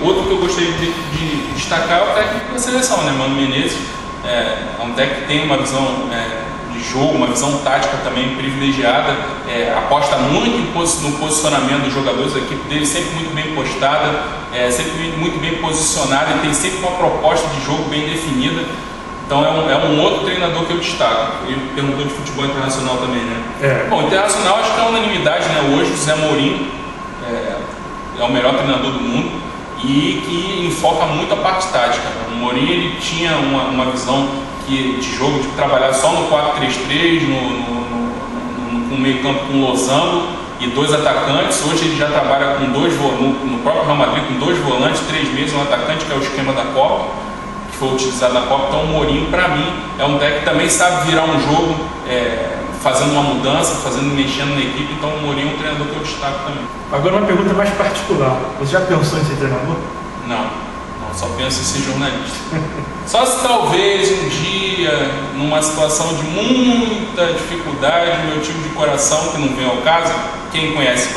Outro que eu gostaria de destacar é o técnico da seleção, né? Mano Menezes. É um técnico que tem uma visão de jogo, uma visão tática também privilegiada, aposta muito no posicionamento dos jogadores, a equipe dele sempre muito bem postada, sempre muito bem posicionada e tem sempre uma proposta de jogo bem definida. Então é um outro treinador que eu destaco. Ele perguntou de futebol internacional também, né? Bom, internacional acho que é unanimidade, né? Hoje o José Mourinho é o melhor treinador do mundo e que enfoca muito a parte tática. O Mourinho ele tinha uma visão de jogo de trabalhar só no 4-3-3, no meio campo com losango e 2 atacantes. Hoje ele já trabalha com no próprio Real Madrid com 2 volantes, 3 meias, um atacante, que é o esquema da Copa, que foi utilizado na Copa. Então o Mourinho, para mim, é um técnico que também sabe virar um jogo, fazendo uma mudança, mexendo na equipe. Então o Mourinho é um treinador que eu destaco também. Agora uma pergunta mais particular. Você já pensou em ser treinador? Não, só penso em ser jornalista. Só se talvez um dia, numa situação de muita dificuldade, meu time de coração, que não vem ao caso, quem conhece,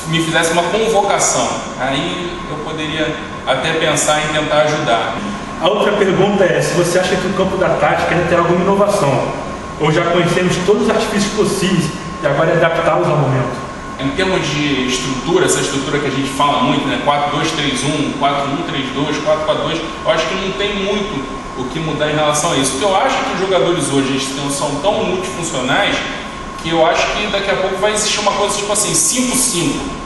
me fizesse uma convocação. Aí eu poderia até pensar em tentar ajudar. A outra pergunta é se você acha que o campo da tática ainda tem alguma inovação, ou já conhecemos todos os artifícios possíveis e agora é adaptá-los ao momento. Em termos de estrutura, essa estrutura que a gente fala muito, né? 4-2-3-1, 4-1-3-2, 4-4-2, eu acho que não tem muito o que mudar em relação a isso. Porque eu acho que os jogadores hoje são tão multifuncionais que eu acho que daqui a pouco vai existir uma coisa tipo assim, 5-5.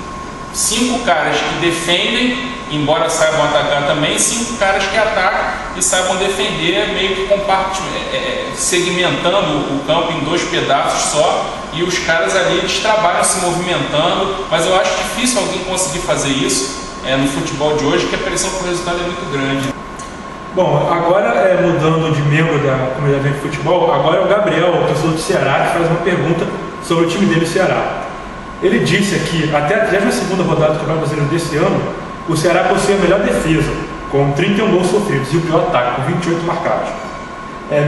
5 caras que defendem, embora saibam atacar também, 5 caras que atacam e saibam defender, meio que segmentando o campo em 2 pedaços só, e os caras ali eles trabalham se movimentando, mas eu acho difícil alguém conseguir fazer isso no futebol de hoje, que a pressão por resultado é muito grande. Bom, agora mudando de membro da comunidade de futebol, agora é o Gabriel, o torcedor do Ceará, que faz uma pergunta sobre o time dele, o Ceará. Ele disse aqui, até a 32ª rodada do Campeonato Brasileiro desse ano, o Ceará possui a melhor defesa, com 31 gols sofridos, e o pior ataque, com 28 marcados.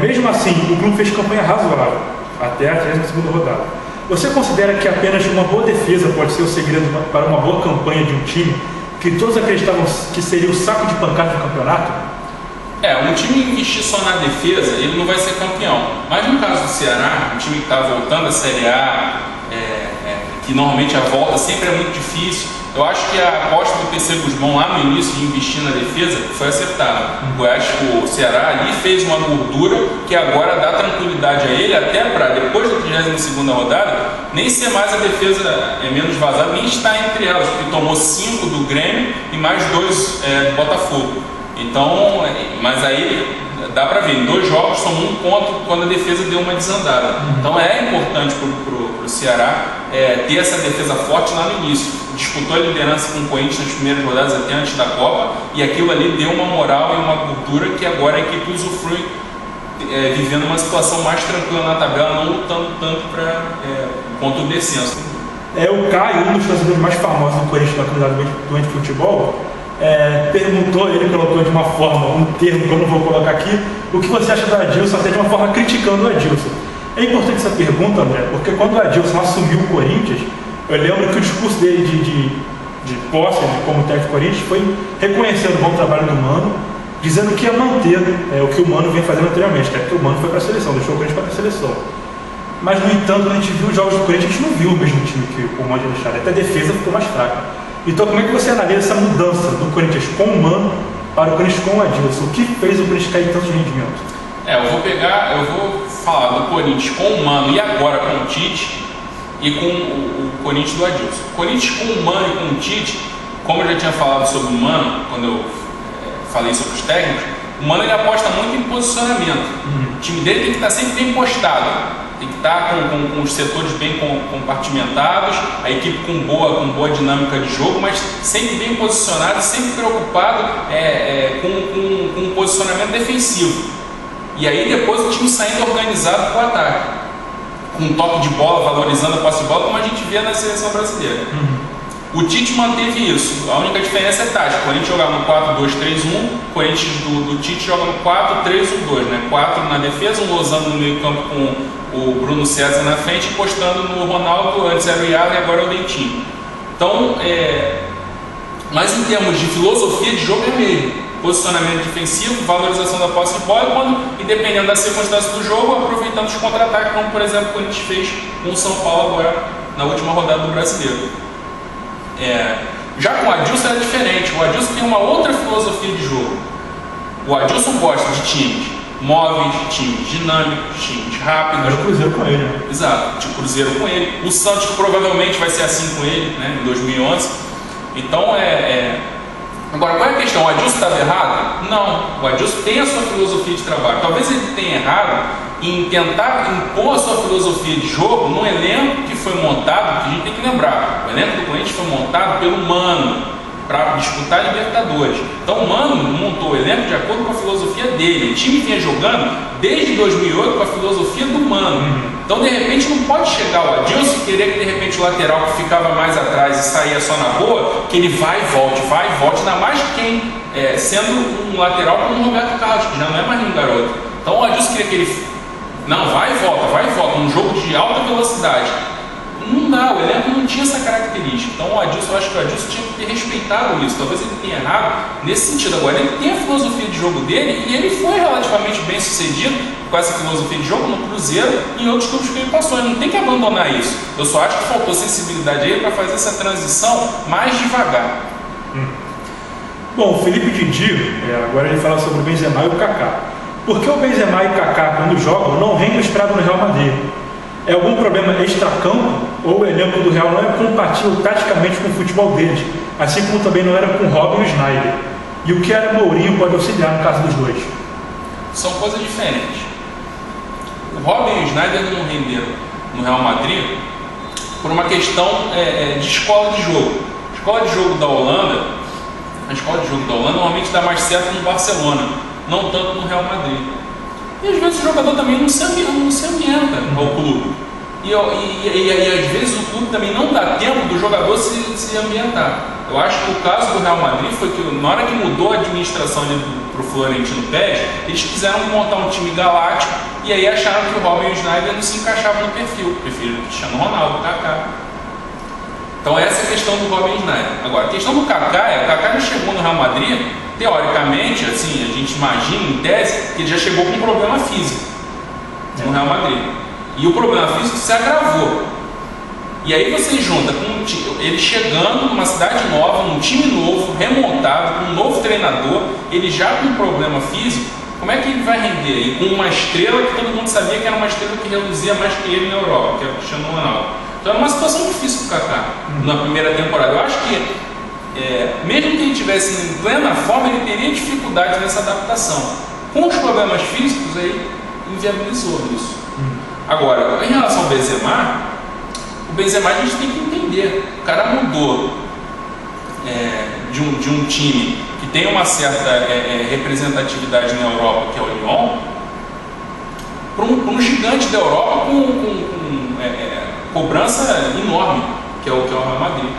Mesmo assim, o clube fez campanha razoável, até a 32ª rodada. Você considera que apenas uma boa defesa pode ser o segredo para uma boa campanha de um time, que todos acreditavam que seria o saco de pancada do campeonato? Um time investir só na defesa, ele não vai ser campeão. Mas no caso do Ceará, um time que está voltando à Série A, que normalmente a volta sempre é muito difícil, eu acho que a aposta do PC Guzmão lá no início de investir na defesa foi acertada. O Ceará ali fez uma gordura que agora dá tranquilidade a ele, até para depois da 32ª rodada, nem ser mais a defesa menos vazada, nem estar entre elas, porque tomou 5 do Grêmio e mais 2 do Botafogo. Então, mas aí dá para ver, em 2 jogos tomou 1 ponto quando a defesa deu uma desandada. Então é importante para o Ceará ter essa defesa forte lá no início. Disputou a liderança com o Corinthians nas primeiras rodadas até antes da Copa, e aquilo ali deu uma moral e uma cultura que agora a equipe usufrui, vivendo uma situação mais tranquila na tabela, não lutando tanto contra o descenso. O Caio, um dos torcedores mais famosos do Corinthians na comunidade do Antifutebol, perguntou, ele colocou de uma forma, um termo que eu não vou colocar aqui, o que você acha do Adilson, até de uma forma criticando o Adilson. É importante essa pergunta, André, porque quando o Adilson assumiu o Corinthians, eu lembro que o discurso dele de posse como técnico do Corinthians foi reconhecendo o bom trabalho do Mano, dizendo que ia manter o que o Mano vem fazendo anteriormente, que o Mano foi para a seleção, deixou o Corinthians para a seleção. Mas, no entanto, quando a gente viu os jogos do Corinthians, a gente não viu o mesmo time que o Mano tinha deixado, até a defesa ficou mais fraca. Então, como é que você analisa essa mudança do Corinthians com o Mano para o Corinthians com o Adilson? O que fez o Corinthians cair tanto de rendimento? Eu vou falar do Corinthians com o Mano e agora com o Tite e com o Corinthians do Adilson. O Corinthians com o Mano e com o Tite, como eu já tinha falado sobre o Mano, quando eu falei sobre os técnicos, o Mano ele aposta muito em posicionamento. O time dele tem que estar sempre bem postado. Tem que estar com os setores bem compartimentados, a equipe com boa dinâmica de jogo, mas sempre bem posicionado, sempre preocupado com um posicionamento defensivo. E aí depois o time saindo organizado para o ataque, com um toque de bola, valorizando a posse de bola, como a gente vê na seleção brasileira. O Tite manteve isso, a única diferença é tática. O Corinthians joga no 4-2-3-1, o Corinthians do Tite joga no 4-3-1-2, né? 4 na defesa, um losango no meio campo com o Bruno César na frente, encostando no Ronaldo, antes era o Iago e agora é o Dentinho. Então, Mas em termos de filosofia de jogo é mesmo. Posicionamento defensivo, valorização da posse de bola e dependendo da circunstância do jogo, aproveitando os contra-ataques, como por exemplo quando a gente fez com o São Paulo agora na última rodada do Brasileiro. Já com o Adilson é diferente. O Adilson tem uma outra filosofia de jogo. O Adilson gosta de times móveis, times dinâmicos, times rápidos. Era o Cruzeiro com ele, né? Exato, de Cruzeiro com ele. O Santos provavelmente vai ser assim com ele, né, em 2011. Então Agora, qual é a questão? O Adilson estava errado? Não. O Adilson tem a sua filosofia de trabalho. Talvez ele tenha errado em tentar impor a sua filosofia de jogo num elenco que foi montado, que a gente tem que lembrar, o elenco do Corinthians foi montado pelo Mano para disputar a Libertadores. Então o Mano montou o elenco de acordo com a filosofia dele. O time vinha jogando desde 2008 com a filosofia do Mano. Então de repente não pode chegar o Adilson e querer que de repente o lateral que ficava mais atrás e saía só na boa, que ele vai e volte, ainda mais quem sendo um lateral como o Roberto Carlos, que já não é mais um garoto. Então o Adilson queria que ele vai e volta, um jogo de alta velocidade. Não dá, o elenco não tinha essa característica. Então o Adilson, eu acho que o Adilson tinha que ter respeitado isso. Talvez ele tenha errado nesse sentido. Agora, ele tem a filosofia de jogo dele e ele foi relativamente bem sucedido com essa filosofia de jogo no Cruzeiro e em outros clubes que ele passou. Ele não tem que abandonar isso. Eu só acho que faltou sensibilidade a ele para fazer essa transição mais devagar. Bom, o Felipe Didi, agora ele fala sobre o Benzema e o Kaká. Por que o Benzema e o Kaká, quando jogam, não rendem o esperado no Real Madrid? É algum problema extracampo ou o elenco do Real não é compatível taticamente com o futebol deles, assim como também não era com Robin e Sneijder? E o que era Mourinho pode auxiliar no caso dos dois? São coisas diferentes. O Robin e o Sneijder não renderam no Real Madrid por uma questão de escola de jogo. A escola de jogo da Holanda normalmente dá mais certo no Barcelona, não tanto no Real Madrid. E às vezes o jogador também não se ambienta ao clube. E às vezes o clube também não dá tempo do jogador se ambientar. Eu acho que o caso do Real Madrid foi que na hora que mudou a administração para o Florentino Pérez, eles quiseram montar um time galáctico e aí acharam que o Robin e o Sneijder não se encaixavam no perfil. Prefiro o Cristiano Ronaldo, o Kaká. Então essa é a questão do Robin e Sneijder. Agora, a questão do Kaká o Kaká já chegou no Real Madrid. Teoricamente, assim, a gente imagina em tese que ele já chegou com um problema físico no Real Madrid. E o problema físico se agravou. E aí você junta com ele chegando numa cidade nova, num time novo, remontado, com um novo treinador, ele já com um problema físico, como é que ele vai render? E com uma estrela que todo mundo sabia que era uma estrela que reluzia mais que ele na Europa, que era o Cristiano Ronaldo. Então era uma situação difícil para o Kaká na primeira temporada. Eu acho que mesmo que ele estivesse em plena forma, ele teria dificuldade nessa adaptação. Com os problemas físicos, aí inviabilizou isso. Agora, em relação ao Benzema, o Benzema a gente tem que entender. O cara mudou de um time que tem uma certa representatividade na Europa, que é o Lyon, para um gigante da Europa com cobrança enorme, que é o Real Madrid.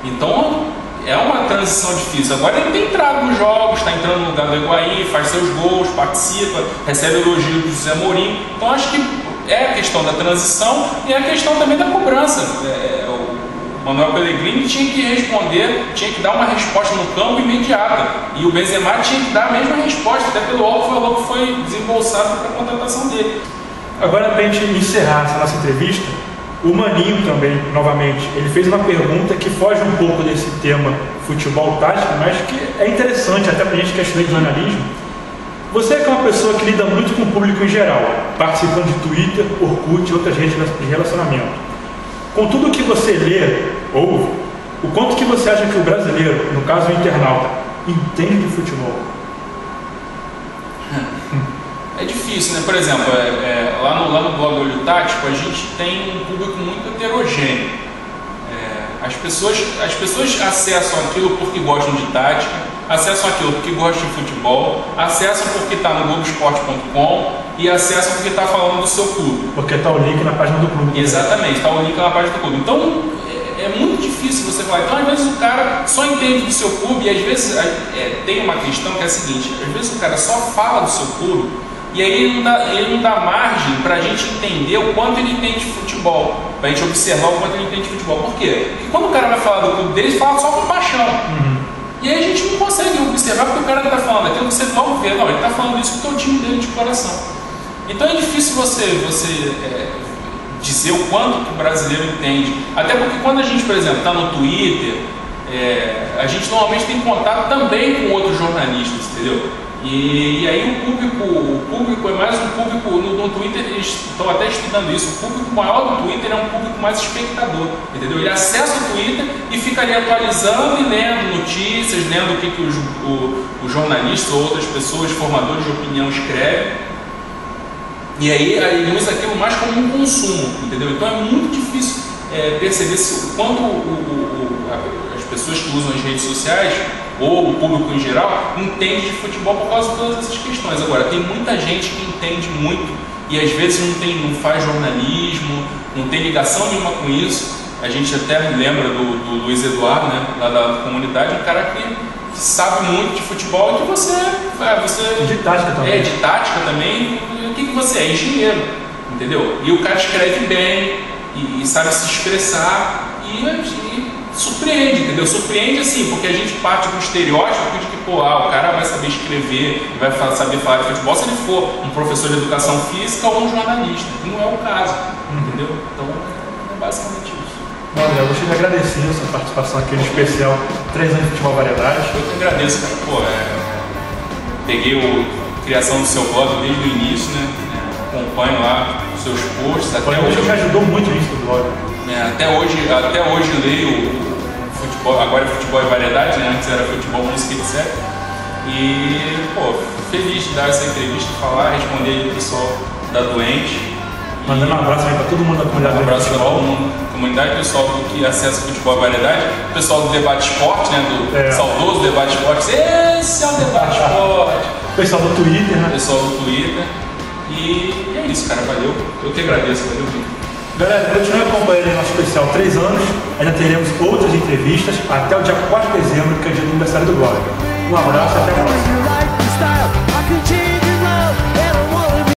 Então, é uma transição difícil. Agora ele tem entrado nos jogos, está entrando no lugar do Higuaín, faz seus gols, participa, recebe elogio do José Mourinho. Então acho que é a questão da transição e é a questão também da cobrança. O Manuel Pellegrini tinha que responder, tinha que dar uma resposta no campo imediata. E o Benzema tinha que dar a mesma resposta, até pelo alto valor que foi desembolsado para a contratação dele. Agora, para a gente encerrar essa nossa entrevista, o Maninho também, novamente, ele fez uma pergunta que foge um pouco desse tema futebol tático, mas que é interessante até para a gente que é estudante de jornalismo. Você que é uma pessoa que lida muito com o público em geral, participando de Twitter, Orkut e outras redes de relacionamento. Com tudo que você lê, ouve, o quanto que você acha que o brasileiro, no caso o internauta, entende de futebol? É difícil, né? Por exemplo, lá no blog Olho Tático a gente tem um público muito heterogêneo. As pessoas acessam aquilo porque gostam de tática, acessam aquilo porque gostam de futebol, acessam porque está no Globoesporte.com e acessam porque está falando do seu clube. Porque está o link na página do clube. Exatamente, está o link na página do clube. Então é muito difícil você falar. Então às vezes o cara só entende do seu clube e às vezes tem uma questão que é a seguinte: às vezes o cara só fala do seu clube e aí ele não dá margem para a gente entender o quanto ele entende de futebol, para a gente observar o quanto ele entende de futebol. Por quê? Porque quando o cara vai falar do clube dele, ele fala só com paixão. E aí a gente não consegue observar porque o cara está falando aquilo, você logo vê, não, ele está falando isso porque é o time dele de coração. Então é difícil você dizer o quanto que o brasileiro entende. Até porque quando a gente, por exemplo, está no Twitter, a gente normalmente tem contato também com outros jornalistas, entendeu? E aí o público é mais um público, no Twitter eles estão até estudando isso, o público maior do Twitter é um público mais espectador, entendeu? Ele acessa o Twitter e fica ali atualizando e lendo notícias, lendo o que os jornalistas ou outras pessoas, formadores de opinião escrevem. E aí ele usa aquilo mais como um consumo, entendeu? Então é muito difícil perceber o quanto as pessoas que usam as redes sociais ou o público em geral, entende de futebol por causa de todas essas questões. Agora, tem muita gente que entende muito e às vezes não faz jornalismo, não tem ligação nenhuma com isso. A gente até lembra do Luiz Eduardo, né, lá da comunidade, um cara que sabe muito de futebol e que você de tática também. De tática também. O que você é? Engenheiro, entendeu? E o cara escreve bem e sabe se expressar e surpreende, entendeu? Surpreende assim, porque a gente parte do estereótipo de que, o cara vai saber escrever, vai saber falar de futebol se ele for um professor de educação física ou um jornalista. E não é o caso, entendeu? Então, é basicamente isso. Bom, André, eu gostaria de agradecer a sua participação aqui no especial 3 anos de futebol variedades. Eu que agradeço, cara. Peguei a criação do seu blog desde o início, né? Acompanho lá os seus posts. Até hoje me ajudou muito nisso do blog. Até hoje leio futebol, agora é futebol e variedade, né? Antes era futebol, música, etc. E, feliz de dar essa entrevista, falar, responder o pessoal da Doente. Mandando um abraço aí para todo mundo da comunidade. Um abraço para todo mundo, comunidade, pessoal que acessa futebol e variedade, pessoal do Debate Esporte, né? Do saudoso Debate Esporte. Esse é o Debate Esporte. Pessoal do Twitter, né? Pessoal do Twitter. E é isso, cara. Valeu. Eu que agradeço. Valeu, Vitor. Galera, continue acompanhando o nosso especial 3 anos. Ainda teremos outras entrevistas até o dia 4 de dezembro, que é o dia do aniversário do blog. Um abraço e até a próxima.